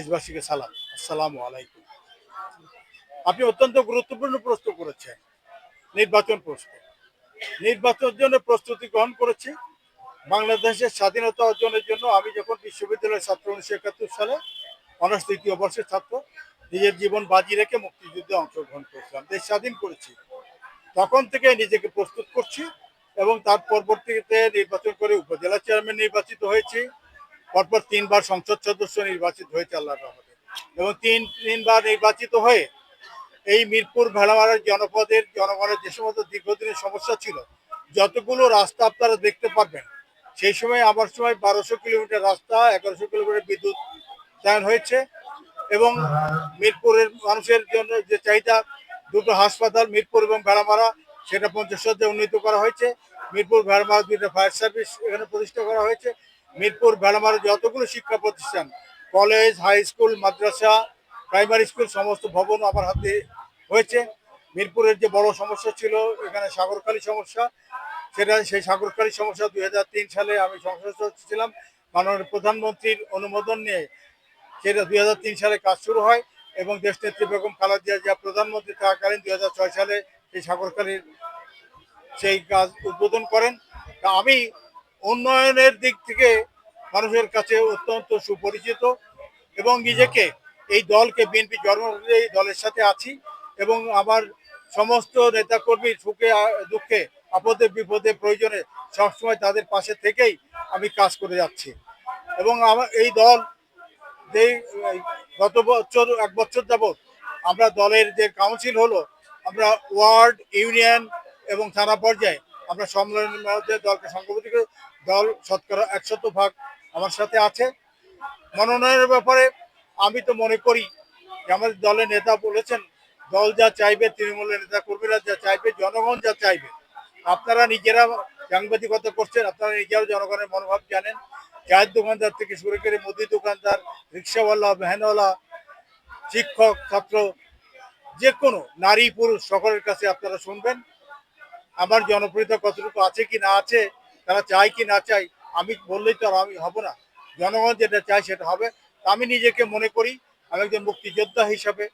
দেশবাসীকে সালাম, আসসালামু আলাইকুম। আপনি অত্যন্ত গুরুত্বপূর্ণ প্রশ্ন করেছেন। নির্বাচন প্রশ্ন, নির্বাচনের জন্য প্রস্তুতি গ্রহণ করেছি। বাংলাদেশের স্বাধীনতা অর্জনের জন্য আমি যখন বিশ্ববিদ্যালয়ের ছাত্র 1971 সালে অনার্স তৃতীয় বর্ষের ছাত্র, নিজের জীবন বাজি রেখে মুক্তিযুদ্ধে অংশগ্রহণ করেছিলাম, দেশ স্বাধীন করেছি। তখন থেকে নিজেকে প্রস্তুত করছি এবং তার পরবর্তীতে নির্বাচন করে উপজেলা চেয়ারম্যান নির্বাচিত হয়েছি। পরপর 3বার সংসদ সদস্য নির্বাচিত হয়েছে আল্লাহর রহমতে, এবং তিনবার নির্বাচিত হয়ে এই মিরপুর ভেড়ামারার জনগণের যে সমস্ত দীর্ঘদিনের সমস্যা ছিল, যতগুলো রাস্তা আপনারা দেখতে পারবেন, সেই সময় আমার সময় 1200 কিলোমিটার রাস্তা, 1100 কিলোমিটার বিদ্যুৎ চায়ন হয়েছে। এবং মিরপুরের মানুষের জন্য যে চাহিদা, দুটো হাসপাতাল মিরপুর এবং ভেড়ামারা, সেটা 50 শয্যায় উন্নীত করা হয়েছে। মিরপুর ভেড়ামারা দুইটা ফায়ার সার্ভিস এখানে প্রতিষ্ঠা করা হয়েছে। মিরপুর ভেড়ামারা যতগুলো শিক্ষা প্রতিষ্ঠান, কলেজ, হাই স্কুল, মাদ্রাসা, প্রাইমারি স্কুল, সমস্ত ভবন আমার হাতে হয়েছে। মিরপুরের যে বড় সমস্যা ছিল এখানে সাগরখালী সমস্যা, সেই সাগরখালী সমস্যা 2003 সালে আমি সংসদ সদস্য ছিলাম, মাননীয় প্রধানমন্ত্রীর অনুমোদন নিয়ে সেটা 2003 সালে কাজ শুরু হয় এবং দেশনেত্রী বেগম খালেদা জিয়া প্রধানমন্ত্রী থাকাকালীন 2006 সালে সেই সাগরখালীর সেই কাজ উদ্বোধন করেন। তা আমি উন্নয়নের দিক থেকে মানুষের কাছে অত্যন্ত সুপরিচিত এবং নিজেকে এই দলকে, বিএনপি জন্ম এই দলের সাথে আছি এবং আমার সমস্ত নেতাকর্মীর সুখে দুঃখে, আপদে বিপদে প্রয়োজনে সবসময় তাদের পাশে থেকেই আমি কাজ করে যাচ্ছি। এবং আমার এই দল যে গত বছর 1 বছর যাবৎ আমরা দলের যে কাউন্সিল হলো, আমরা ওয়ার্ড, ইউনিয়ন এবং থানা পর্যায়ে আমরা সম্মেলনের মধ্যে দলকে সংগঠিত করে দল শতকরা 100% আমার সাথে আছে। মনোনয়নের ব্যাপারে আমি তো মনে করি যে আমাদের দলের নেতা বলেছেন, দল যা চাইবে, তৃণমূলের নেতা কর্মীরা যা চাইবে, জনগণ যা চাইবে। আপনারা নিজেরা সাংবাদিকতা করছেন, আপনারা নিজেরাও জনগণের মনোভাব জানেন। চায়ের দোকানদার থেকে শুরু করে মুদি দোকানদার, রিক্সাওয়ালা, ভ্যানওয়ালা, শিক্ষক, ছাত্র, যে কোনো নারী পুরুষ সকলের কাছে আপনারা শুনবেন আমার জনপ্রিয়তা কতটুকু আছে কি না আছে, তারা চায় কি না চাই। আমি বললেই তো আর আমি হব না, জনগণ যেটা চায় সেটা হবে। আমি নিজেকে মনে করি আমি একজন মুক্তিযোদ্ধা হিসাবে,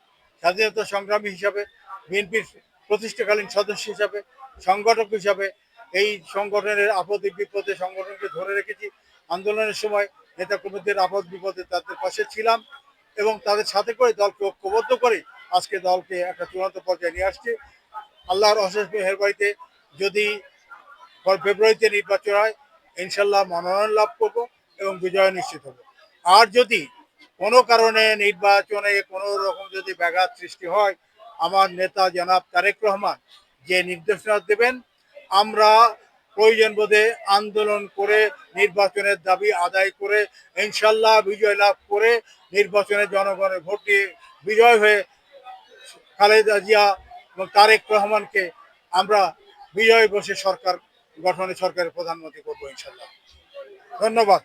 স্বাধীনতা সংগ্রামী হিসাবে, বিএনপির প্রতিষ্ঠাকালীন সদস্য হিসাবে, সংগঠক হিসাবে এই সংগঠনের আপদে বিপদে সংগঠনকে ধরে রেখেছি। আন্দোলনের সময় নেতাকর্মীদের আপদ বিপদে তাদের পাশে ছিলাম এবং তাদের সাথে করে দলকে ঐক্যবদ্ধ করে আজকে দলকে একটা চূড়ান্ত পর্যায়ে নিয়ে আসছে। আল্লাহর অশেষ মেহেরবাড়িতে যদি ফেব্রুয়ারিতে নির্বাচন হয়, ইনশাল্লাহ মনোনয়ন লাভ করব এবং বিজয় নিশ্চিত হবে। আর যদি কোনো কারণে নির্বাচনে কোনো রকম যদি ব্যাঘাত সৃষ্টি হয়, আমার নেতা জনাব তারেক রহমান যে নির্দেশনা দেবেন, আমরা প্রয়োজন বোধে আন্দোলন করে নির্বাচনের দাবি আদায় করে ইনশাল্লাহ বিজয় লাভ করে নির্বাচনে জনগণের ভোট দিয়ে বিজয় হয়ে খালেদা জিয়া এবং তারেক রহমানকে আমরা বিজয় বসে সরকার গঠনে সরকারের প্রধানমন্ত্রী করবো ইনশাল্লাহ। ধন্যবাদ।